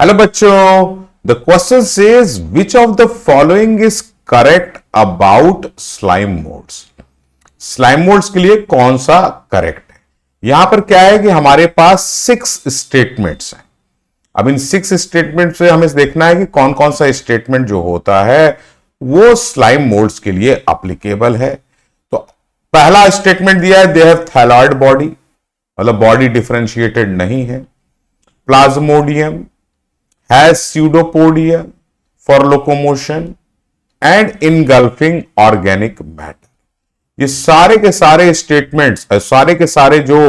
Hello बच्चों, the question says which of the following is correct about slime modes. Slime modes के लिए कौन सा करेक्ट है। यहां पर क्या है कि हमारे पास 6 स्टेटमेंट्स हैं। अब इन 6 स्टेटमेंट से हमें देखना है कि कौन कौन सा स्टेटमेंट जो होता है वो स्लाइम मोड्स के लिए एप्लीकेबल है। तो पहला स्टेटमेंट दिया है, दे हैव थैलॉइड बॉडी, मतलब बॉडी डिफरेंशिएटेड नहीं है। Plasmodium has pseudopodia for locomotion and engulfing organic matter। ये सारे के सारे स्टेटमेंट्स, सारे के सारे जो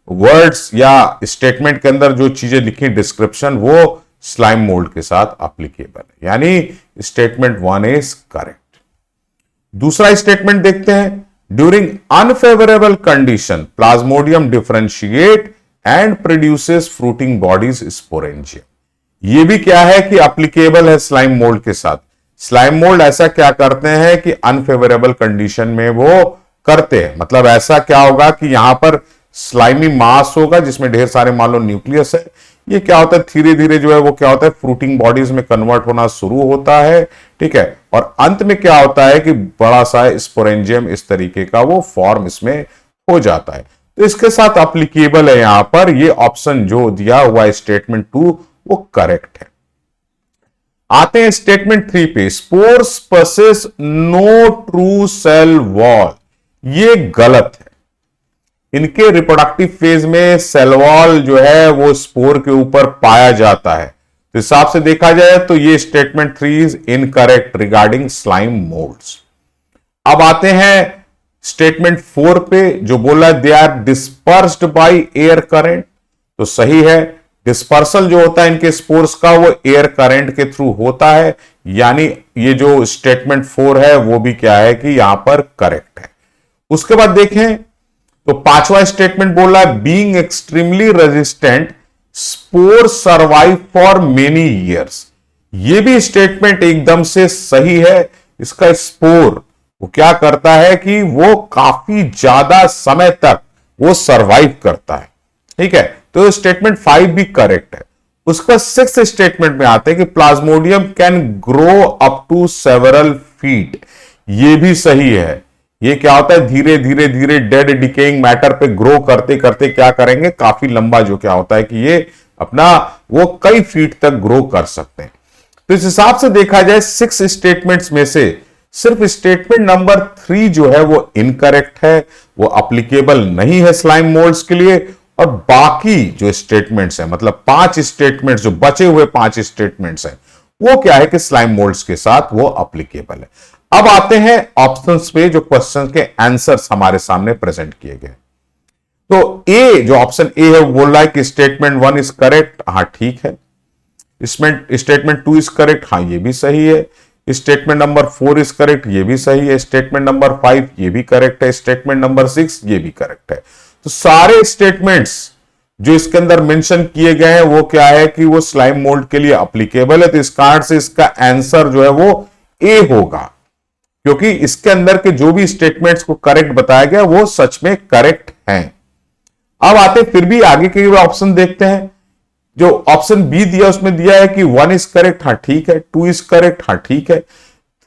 वर्ड्स या स्टेटमेंट के अंदर जो चीजें लिखी डिस्क्रिप्शन, वो स्लाइम मोल्ड के साथ एप्लीकेबल है, यानी स्टेटमेंट 1 इज करेक्ट। दूसरा स्टेटमेंट देखते हैं, during unfavourable condition Plasmodium differentiate and produces fruiting bodies sporangium. ये भी क्या है कि एप्लीकेबल है स्लाइम मोल्ड के साथ। स्लाइम मोल्ड ऐसा क्या करते हैं कि अनफेवरेबल कंडीशन में वो करते हैं, मतलब ऐसा क्या होगा कि यहां पर स्लाइमी मास होगा जिसमें ढेर सारे मान लो न्यूक्लियस है। ये क्या होता है, धीरे धीरे जो है वो क्या होता है, फ्रूटिंग बॉडीज में कन्वर्ट होना शुरू होता है, ठीक है। और अंत में क्या होता है कि बड़ा सा स्पोरेंजियम इस तरीके का वो फॉर्म इसमें हो जाता है। तो इसके साथ एप्लीकेबल है यहां पर ये ऑप्शन जो दिया हुआ स्टेटमेंट 2 वो करेक्ट है। आते हैं स्टेटमेंट 3 पे, spores possess no true cell wall. ये गलत है। इनके रिप्रोडक्टिव फेज में सेल वॉल जो है वो स्पोर के ऊपर पाया जाता है। तो हिसाब से देखा जाए तो ये statement 3 is incorrect regarding slime moulds. अब आते हैं स्टेटमेंट 4 पे, जो बोला they are dispersed by air current. तो सही है, डिस्पर्सल जो होता है इनके स्पोर्स का वो एयर करंट के थ्रू होता है, यानी ये जो स्टेटमेंट 4 है वो भी क्या है कि यहां पर करेक्ट है। उसके बाद देखें तो 5वां स्टेटमेंट बोला है, being extremely resistant spore survive for many years. ये भी स्टेटमेंट एकदम से सही है। इसका स्पोर वो क्या करता है कि वो काफी ज्यादा समय तक वो सर्वाइव करता है, ठीक है। तो स्टेटमेंट 5 भी करेक्ट है। उसका 6th स्टेटमेंट में आते हैं कि plasmodium can grow up to several feet. ये भी सही है। ये क्या होता है, धीरे धीरे धीरे डेड डिकेइंग मैटर पे ग्रो करते करते क्या करेंगे, काफी लंबा जो क्या होता है कि ये अपना वो कई फीट तक ग्रो कर सकते हैं। तो इस हिसाब से देखा जाए 6 स्टेटमेंट्स में से सिर्फ स्टेटमेंट नंबर 3 जो है वो इनकरेक्ट है, वो एप्लीकेबल नहीं है स्लाइम मोल्ड्स के लिए। और बाकी जो स्टेटमेंट्स हैं, मतलब 5 स्टेटमेंट्स, जो बचे हुए 5 स्टेटमेंट्स हैं, वो क्या है कि स्लाइम मोल्ड्स के साथ वो एप्लीकेबल है। अब आते हैं ऑप्शंस पे, जो क्वेश्चन के आंसर्स हमारे सामने प्रेजेंट किए गए। तो ए, जो ऑप्शन ए है, वो बोल रहा है कि स्टेटमेंट 1 इज करेक्ट। हाँ ठीक है। इसमें स्टेटमेंट 2 इज करेक्ट। हाँ ये भी सही है। Statement number 4 is correct. ये भी सही है। स्टेटमेंट नंबर 5 ये भी करेक्ट है। स्टेटमेंट नंबर 6 ये भी करेक्ट है। तो सारे स्टेटमेंट्स जो इसके अंदर मेंशन किए गए हैं वो क्या है कि वो स्लाइम मोल्ड के लिए एप्लीकेबल है। तो इस कारण से इसका आंसर जो है वो ए होगा, क्योंकि इसके अंदर के जो भी स्टेटमेंट्स को करेक्ट बताया गया वो सच में करेक्ट हैं। अब आते फिर भी आगे के ऑप्शन देखते हैं। जो ऑप्शन बी दिया उसमें दिया है कि 1 इज करेक्ट। हाँ ठीक है। 2 इज करेक्ट। हाँ ठीक है।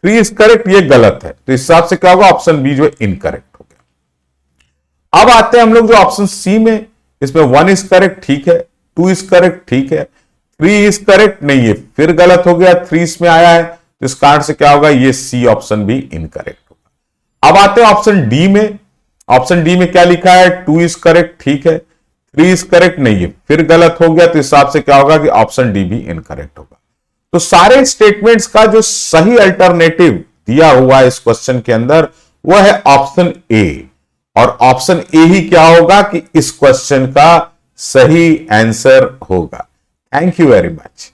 3 इज करेक्ट। ये गलत है। तो इस हिसाब से क्या होगा, ऑप्शन बी जो है इनकरेक्ट हो गया। अब आते हैं हम लोग जो ऑप्शन सी में, इसमें 1 इज करेक्ट, ठीक है। 2 इज करेक्ट, ठीक है। 3 इज करेक्ट, नहीं, ये फिर गलत हो गया। 3 इसमें आया है, तो इस कारण से क्या होगा, ये सी ऑप्शन भी इनकरेक्ट होगा। अब आते हैं ऑप्शन डी में। ऑप्शन डी में क्या लिखा है, 2 इज करेक्ट, ठीक है। 3 इज करेक्ट, नहीं, ये फिर गलत हो गया। तो इस हिसाब से क्या होगा कि ऑप्शन डी भी इनकरेक्ट होगा। तो सारे स्टेटमेंट्स का जो सही अल्टरनेटिव दिया हुआ है इस क्वेश्चन के अंदर वो है ऑप्शन ए। और ऑप्शन ए ही क्या होगा कि इस क्वेश्चन का सही आंसर होगा। Thank you very much.